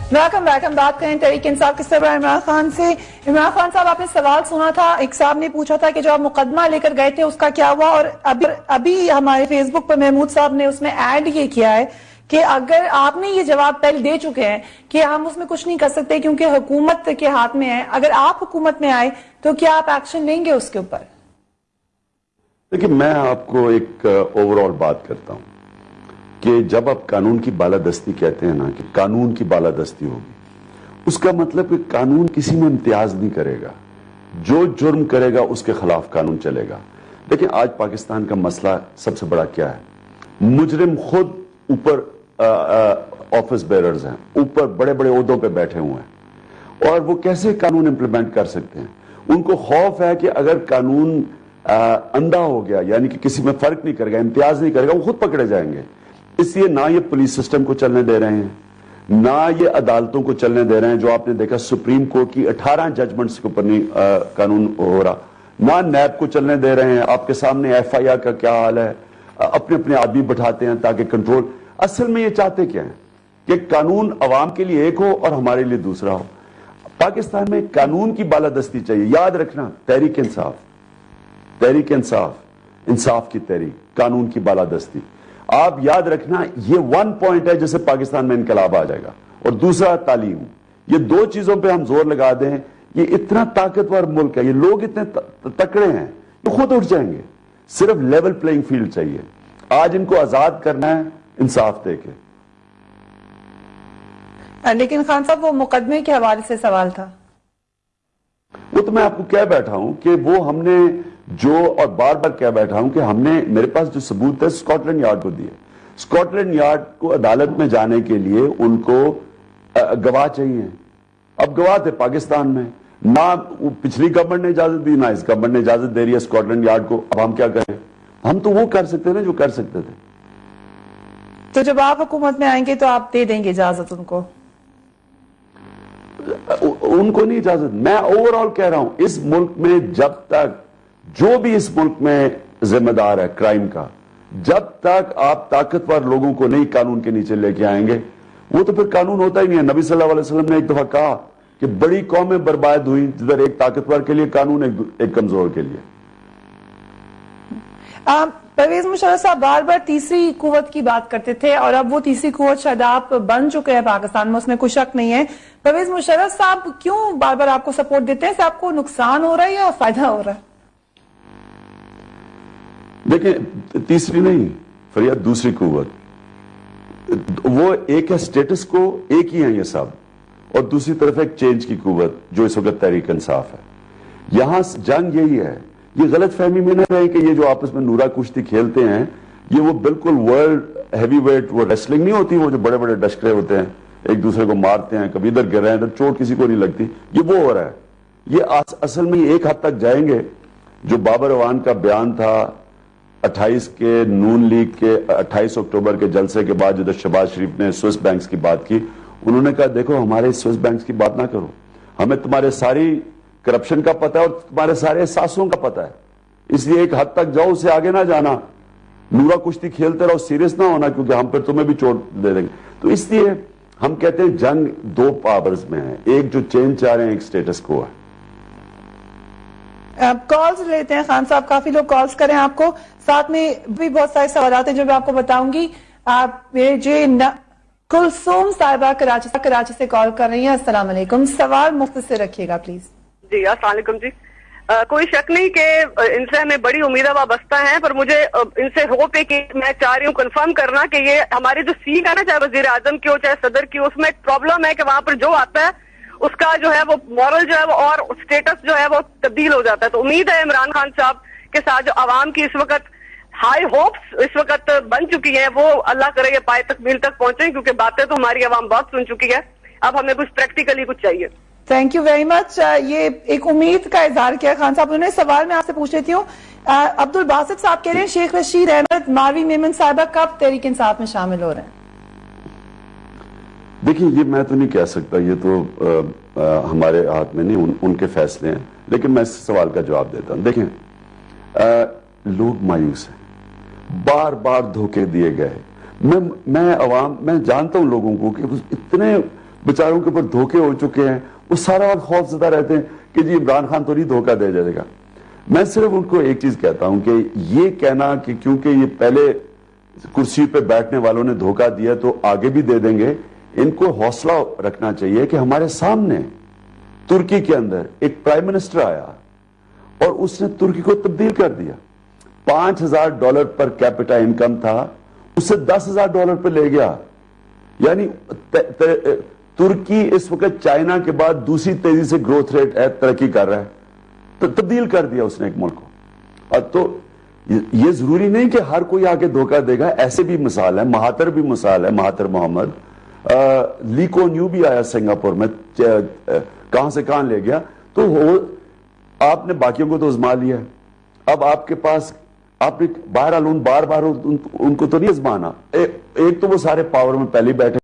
Welcome बात करें तहरीक इंसाफ के सरबराह इमरान खान से। इमरान खान साहब, आपने सवाल सुना था, एक साहब ने पूछा था कि जो आप मुकदमा लेकर गए थे उसका क्या हुआ, और अभी हमारे फेसबुक पर महमूद साहब ने उसमें ऐड ये किया है कि अगर आपने ये जवाब पहले दे चुके हैं कि हम उसमें कुछ नहीं कर सकते क्योंकि हुकूमत के हाथ में है, अगर आप हुकूमत में आए तो क्या आप एक्शन लेंगे उसके ऊपर? देखिए, मैं आपको एक ओवरऑल बात करता हूं कि जब आप कानून की बालादस्ती कहते हैं ना, कि कानून की बालादस्ती होगी, उसका मतलब कि कानून किसी में इम्तियाज नहीं करेगा। जो जुर्म करेगा उसके खिलाफ कानून चलेगा। देखिए, आज पाकिस्तान का मसला सबसे बड़ा क्या है? मुजरिम खुद ऊपर ऑफिस बेरर्स हैं, ऊपर बड़े बड़े ओहदों पे बैठे हुए हैं, और वो कैसे कानून इंप्लीमेंट कर सकते हैं? उनको खौफ है कि अगर कानून अंधा हो गया, यानी कि किसी में फर्क नहीं करेगा, इम्तियाज नहीं करेगा, वो खुद पकड़े जाएंगे। इसलिए ना ये पुलिस सिस्टम को चलने दे रहे हैं, ना ये अदालतों को चलने दे रहे हैं। जो आपने देखा, सुप्रीम कोर्ट की 18 जजमेंट्स के ऊपर नहीं कानून हो रहा, ना नैब को चलने दे रहे हैं। आपके सामने FIR का क्या हाल है, अपने अपने आदमी बैठाते हैं ताकि कंट्रोल। असल में ये चाहते क्या है कि कानून अवाम के लिए एक हो और हमारे लिए दूसरा हो। पाकिस्तान में कानून की बालादस्ती चाहिए। याद रखना, तहरीक इंसाफ, इंसाफ की तहरीक, कानून की बालादस्ती। आप याद रखना, ये वन पॉइंट है जिससे पाकिस्तान में इनकलाब आ जाएगा। और दूसरा, तालीम। ये दो चीजों पे हम जोर लगा दें। ये इतना ताकतवर मुल्क है, ये लोग इतने तकड़े हैं, ये खुद उठ जाएंगे। सिर्फ लेवल प्लेइंग फील्ड चाहिए। आज इनको आजाद करना है इंसाफ देके। लेकिन खान साहब, वो मुकदमे के हवाले से सवाल था। वो तो मैं आपको कह बैठा हूं कि वो हमने जो, और बार बार कह बैठा हूं कि हमने, मेरे पास जो सबूत है स्कॉटलैंड यार्ड को दिए। स्कॉटलैंड यार्ड को अदालत में जाने के लिए उनको गवाह चाहिए। अब गवाह थे पाकिस्तान में, ना पिछली गवर्नमेंट ने इजाजत दी, ना इस गवर्नमेंट ने इजाजत दे रही है स्कॉटलैंड यार्ड को। अब हम क्या करें? हम तो वो कर सकते ना जो कर सकते थे। तो जब आप हुकूमत में आएंगे तो आप दे देंगे इजाजत उनको? उनको नहीं इजाजत। मैं ओवरऑल कह रहा हूं, इस मुल्क में जब तक, जो भी इस मुल्क में जिम्मेदार है क्राइम का, जब तक आप ताकतवर लोगों को नहीं कानून के नीचे लेके आएंगे, वो तो फिर कानून होता ही नहीं है। नबी सल्लल्लाहु अलैहि वसल्लम ने एक दफा कहा कि बड़ी कौमें बर्बाद हुई जिधर एक ताकतवर के लिए कानून, एक कमजोर के लिए। परवेज मुशर्रफ साहब बार बार तीसरी कुव्वत की बात करते थे, और अब वो तीसरी कुव्वत शायद आप बन चुके हैं पाकिस्तान में, उसमें कोई शक नहीं है। परवेज मुशर्रफ साहब क्यों बार बार आपको सपोर्ट देते हैं? आपको नुकसान हो रहा है या फायदा हो रहा है? देखिए, तीसरी नहीं फरियाद, दूसरी कुव्वत। वो एक है स्टेटस को, एक ही है ये सब, और दूसरी तरफ एक चेंज की कुव्वत जो इस वक्त तहरीक इंसाफ है। यहां जंग यही है। ये गलत फहमी में न रहे कि ये जो आपस में नूरा कुश्ती खेलते हैं, ये वो बिल्कुल वर्ल्ड हैवी वेट वो रेसलिंग नहीं होती, वो जो बड़े बड़े डशकरे होते हैं, एक दूसरे को मारते हैं, कभी इधर गिर रहे हैं, इधर चोट किसी को नहीं लगती। ये वो हो रहा है। ये असल में एक हद तक जाएंगे। जो बाबर अवान का बयान था 28 के नून लीग के 28 अक्टूबर के जलसे के बाद, जो शहबाज शरीफ ने स्विस बैंक्स की बात की, उन्होंने कहा देखो, हमारे स्विस बैंक्स की बात ना करो, हमें तुम्हारे सारी करप्शन का पता है और तुम्हारे सारे एहसासों का पता है, इसलिए एक हद तक जाओ, उससे आगे ना जाना, नूरा कुश्ती खेलते रहो, सीरियस ना होना, क्योंकि हम फिर तुम्हें भी चोट दे देंगे। तो इसलिए हम कहते हैं जंग दो पावर्स में है, एक जो चेंज चाह रहे हैं, एक स्टेटस को है। कॉल्स लेते हैं खान साहब, काफी लोग कॉल्स करें आपको, साथ में भी बहुत सारे सवाल आते हैं जो मैं आपको बताऊंगी। कुलसूम साहिबा कराची से कॉल कर रही है। अस्सलाम वालेकुम, सवाल मुख्तसर रखिएगा प्लीज। जी अस्सलाम वालेकुम जी। कोई शक नहीं कि इनसे हमें बड़ी उम्मीद वाबस्ता है, पर मुझे इनसे होप है कि मैं चाह रही हूँ कंफर्म करना कि ये हमारी जो सीट है ना, चाहे वजीर आजम की हो चाहे सदर की, उसमें एक प्रॉब्लम है कि वहां पर जो आता है उसका जो है वो मॉरल जो है वो और स्टेटस जो है वो तब्दील हो जाता है। तो उम्मीद है इमरान खान साहब के साथ जो आवाम की इस वक्त हाई होप्स इस वक्त बन चुकी है, वो अल्लाह करे ये पाए तकमील तक पहुंचे, क्योंकि बातें तो हमारी आवाम बहुत सुन चुकी है। अब हमें कुछ प्रैक्टिकली कुछ चाहिए। Thank you very much. ये एक उम्मीद का इजहार किया खान साहब। उन्होंने सवाल मैं आपसे पूछ लेती हूँ, अब्दुल बासित साहब कह रहे हैं शेख रशीद अहमद, मारवी मेमन साहिबा कब तहरीक इंसाफ में शामिल हो रहे हैं? देखिए, ये मैं तो नहीं कह सकता, ये तो हमारे हाथ में नहीं, उनके फैसले हैं, लेकिन मैं इस सवाल का जवाब देता हूं। देखें, लोग मायूस हैं, बार बार धोखे दिए गए। मैं जानता हूं लोगों को कि इतने बेचारों के ऊपर धोखे हो चुके हैं, वो सारा वक्त खौफजदा रहते हैं कि जी इमरान खान तो नहीं धोखा दे जाएगा। मैं सिर्फ उनको एक चीज कहता हूं कि ये कहना कि क्योंकि ये पहले कुर्सी पे बैठने वालों ने धोखा दिया तो आगे भी दे देंगे, इनको हौसला रखना चाहिए कि हमारे सामने तुर्की के अंदर एक प्राइम मिनिस्टर आया और उसने तुर्की को तब्दील कर दिया। $5,000 पर कैपिटा इनकम था, उससे $10,000 पे ले गया। यानी तुर्की इस वक्त चाइना के बाद दूसरी तेजी से ग्रोथ रेट है, तरक्की कर रहा है, तो तब्दील कर दिया उसने एक मुल्क को। और तो ये जरूरी नहीं कि हर कोई आके धोखा देगा, ऐसे भी मिसाल है, महातर भी मिसाल है, महातर मोहम्मद, ली कुआन यू भी आया सिंगापुर में, कहां से कहां ले गया। तो आपने बाकियों को तो आजमा लिया, अब आपके पास आपने बहरहाल बार बार उनको तो नहीं आजमाना। एक तो वो सारे पावर में पहले बैठे